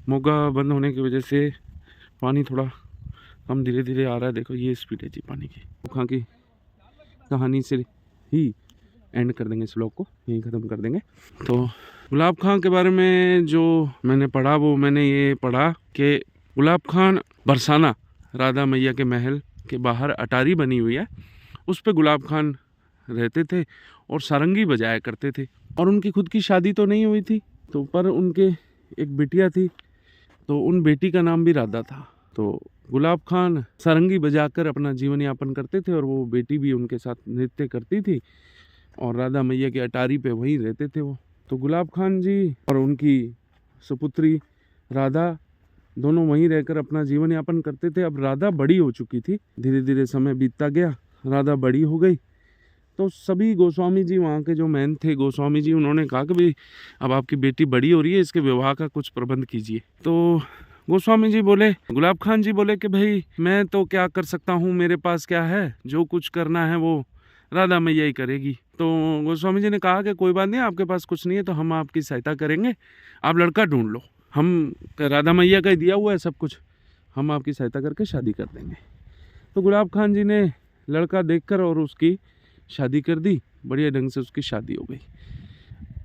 मोगा बंद होने की वजह से पानी थोड़ा कम धीरे धीरे आ रहा है। देखो ये स्पीड है जी पानी की। वहाँ की कहानी से ही एंड कर देंगे इस व्लॉग को, यहीं ख़त्म कर देंगे। तो गुलाब खान के बारे में जो मैंने पढ़ा वो मैंने ये पढ़ा कि गुलाब खान बरसाना राधा मैया के महल के बाहर अटारी बनी हुई है, उस पे गुलाब खान रहते थे और सारंगी बजाया करते थे। और उनकी खुद की शादी तो नहीं हुई थी, तो पर उनके एक बिटिया थी, तो उन बेटी का नाम भी राधा था। तो गुलाब खान सारंगी बजाकर अपना जीवन यापन करते थे और वो बेटी भी उनके साथ नृत्य करती थी और राधा मैया के अटारी पे वहीं रहते थे वो। तो गुलाब खान जी और उनकी सुपुत्री राधा दोनों वहीं रहकर अपना जीवन यापन करते थे। अब राधा बड़ी हो चुकी थी, धीरे धीरे समय बीतता गया, राधा बड़ी हो गई। तो सभी गोस्वामी जी, वहाँ के जो मैन थे गोस्वामी जी, उन्होंने कहा कि भाई अब आपकी बेटी बड़ी हो रही है, इसके विवाह का कुछ प्रबंध कीजिए। तो गोस्वामी जी बोले, गुलाब खान जी बोले कि भाई मैं तो क्या कर सकता हूँ, मेरे पास क्या है, जो कुछ करना है वो राधा मैया ही करेगी। तो गोस्वामी जी ने कहा कि कोई बात नहीं, आपके पास कुछ नहीं है तो हम आपकी सहायता करेंगे, आप लड़का ढूंढ लो, हम राधा मैया का ही दिया हुआ है सब कुछ, हम आपकी सहायता करके शादी कर देंगे। तो गुलाब खान जी ने लड़का देखकर और उसकी शादी कर दी, बढ़िया ढंग से उसकी शादी हो गई।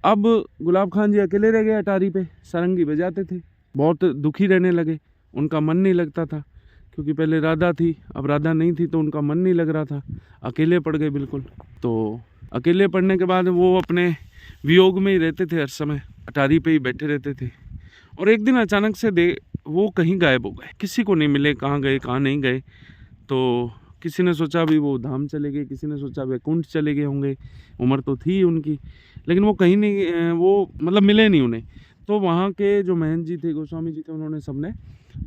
अब गुलाब खान जी अकेले रह गए अटारी पे, सारंगी बजाते थे, बहुत दुखी रहने लगे, उनका मन नहीं लगता था, क्योंकि पहले राधा थी, अब राधा नहीं थी तो उनका मन नहीं लग रहा था, अकेले पड़ गए बिल्कुल। तो अकेले पड़ने के बाद वो अपने वियोग में ही रहते थे, हर समय अटारी पे ही बैठे रहते थे। और एक दिन अचानक से वो कहीं गायब हो गए, किसी को नहीं मिले, कहाँ गए कहाँ नहीं गए। तो किसी ने सोचा भी वो धाम चले गए, किसी ने सोचा वैकुंठ चले गए होंगे, उम्र तो थी उनकी, लेकिन वो कहीं नहीं, वो मतलब मिले नहीं उन्हें। तो वहाँ के जो महंत जी थे, गोस्वामी जी थे, उन्होंने सबने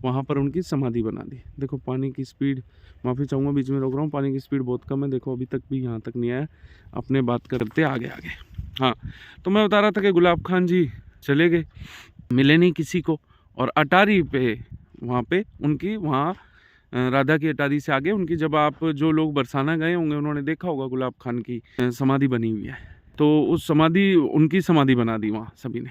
वहाँ पर उनकी समाधि बना दी। देखो पानी की स्पीड, माफ़ी चाहूँगा बीच में रोक रहा हूँ, पानी की स्पीड बहुत कम है, देखो अभी तक भी यहाँ तक नहीं आया, अपने बात करते आगे आगे। हाँ, तो मैं बता रहा था कि गुलाब खान जी चले गए, मिले नहीं किसी को, और अटारी पे वहाँ पे उनकी वहाँ राधा की अटारी से आगे उनकी, जब आप जो लोग बरसाना गए होंगे उन्होंने देखा होगा गुलाब खान की समाधि बनी हुई है, तो उस समाधि, उनकी समाधि बना दी वहाँ सभी ने।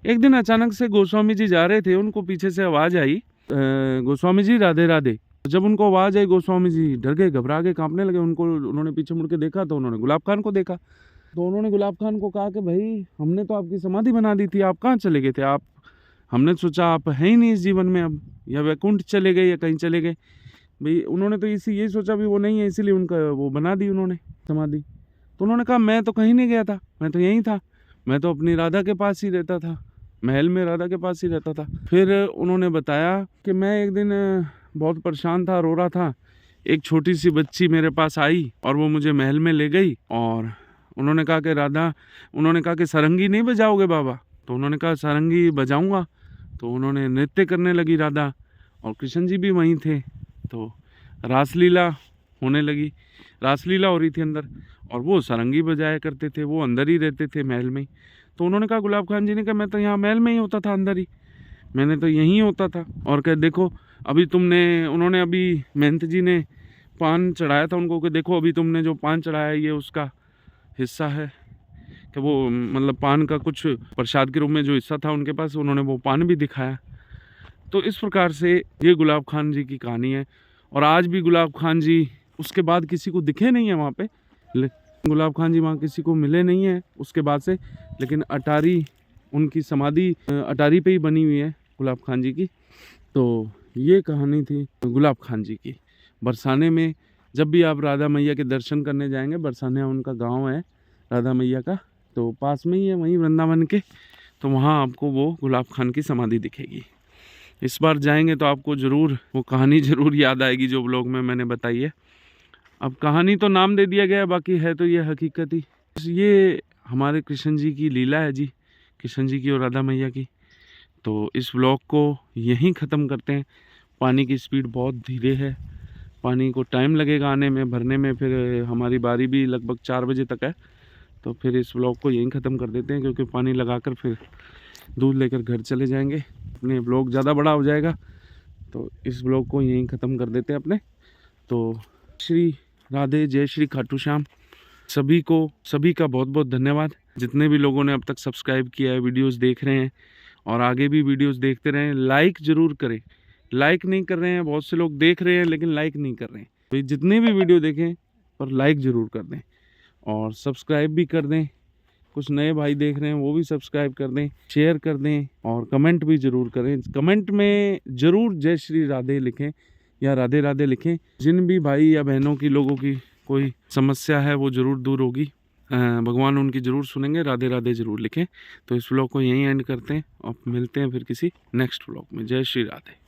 एक दिन अचानक से गोस्वामी जी जा रहे थे, उनको पीछे से आवाज़ आई, गोस्वामी जी राधे राधे। जब उनको आवाज़ आई गोस्वामी जी डर गए, घबरा गए, कांपने लगे। उन्होंने पीछे मुड़ के देखा तो उन्होंने गुलाब खान को देखा। तो उन्होंने गुलाब खान को कहा कि भाई हमने तो आपकी समाधि बना दी थी, आप कहाँ चले गए थे? आप, हमने सोचा आप हैं ही नहीं इस जीवन में अब, या वैकुंठ चले गए या कहीं चले गए। भाई उन्होंने तो यही सोचा भी वो नहीं है, इसीलिए उनका वो बना दी उन्होंने समाधि। तो उन्होंने कहा मैं तो कहीं नहीं गया था, मैं तो यहीं था, मैं तो अपनी राधा के पास ही रहता था, महल में राधा के पास ही रहता था। फिर उन्होंने बताया कि मैं एक दिन बहुत परेशान था, रो रहा था, एक छोटी सी बच्ची मेरे पास आई और वो मुझे महल में ले गई, और उन्होंने कहा कि राधा, उन्होंने कहा कि सारंगी नहीं बजाओगे बाबा? तो उन्होंने कहा सारंगी बजाऊंगा। तो उन्होंने नृत्य करने लगी राधा, और कृष्ण जी भी वहीं थे। तो रासलीला होने लगी, रासलीला हो रही थी अंदर, और वो सारंगी बजाया करते थे, वो अंदर ही रहते थे महल में ही। तो उन्होंने कहा, गुलाब खान जी ने कहा मैं तो यहाँ महल में ही होता था, अंदर ही, मैंने तो यहीं होता था। और कह देखो अभी तुमने, उन्होंने अभी महंत जी ने पान चढ़ाया था उनको, कि देखो अभी तुमने जो पान चढ़ाया ये उसका हिस्सा है, कि वो मतलब पान का कुछ प्रसाद के रूप में जो हिस्सा था उनके पास, उन्होंने वो पान भी दिखाया। तो इस प्रकार से ये गुलाब खान जी की कहानी है। और आज भी गुलाब खान जी उसके बाद किसी को दिखे नहीं है वहाँ पे, गुलाब खान जी वहाँ किसी को मिले नहीं है उसके बाद से, लेकिन अटारी, उनकी समाधि अटारी पे ही बनी हुई है गुलाब खान जी की। तो ये कहानी थी गुलाब खान जी की। बरसाने में जब भी आप राधा मैया के दर्शन करने जाएंगे, बरसाने उनका गांव है राधा मैया का, तो पास में ही है वहीं वृंदावन के, तो वहाँ आपको वो गुलाब खान की समाधि दिखेगी। इस बार जाएंगे तो आपको ज़रूर वो कहानी ज़रूर याद आएगी जो ब्लॉग में मैंने बताई है। अब कहानी तो नाम दे दिया गया है, बाकी है तो ये हकीकत ही। ये हमारे कृष्ण जी की लीला है जी, कृष्ण जी की और राधा मैया की। तो इस व्लॉग को यहीं ख़त्म करते हैं। पानी की स्पीड बहुत धीरे है, पानी को टाइम लगेगा आने में, भरने में, फिर हमारी बारी भी लगभग 4 बजे तक है। तो फिर इस व्लॉग को यहीं ख़त्म कर देते हैं, क्योंकि पानी लगाकर फिर दूध लेकर घर चले जाएंगे, अपने व्लॉग ज़्यादा बड़ा हो जाएगा। तो इस व्लॉग को यहीं ख़त्म कर देते हैं अपने। तो श्री राधे, जय श्री खाटू श्याम। सभी को, सभी का बहुत बहुत धन्यवाद, जितने भी लोगों ने अब तक सब्सक्राइब किया है, वीडियोस देख रहे हैं और आगे भी वीडियोस देखते रहें। लाइक ज़रूर करें, लाइक नहीं कर रहे हैं, बहुत से लोग देख रहे हैं लेकिन लाइक नहीं कर रहे हैं। तो जितने भी वीडियो देखें पर लाइक ज़रूर कर दें और सब्सक्राइब भी कर दें। कुछ नए भाई देख रहे हैं वो भी सब्सक्राइब कर दें, शेयर कर दें और कमेंट भी ज़रूर करें। कमेंट में ज़रूर जय श्री राधे लिखें या राधे राधे लिखें। जिन भी भाई या बहनों की लोगों की कोई समस्या है वो ज़रूर दूर होगी, भगवान उनकी ज़रूर सुनेंगे। राधे राधे ज़रूर लिखें। तो इस व्लॉग को यहीं एंड करते हैं और मिलते हैं फिर किसी नेक्स्ट व्लॉग में। जय श्री राधे।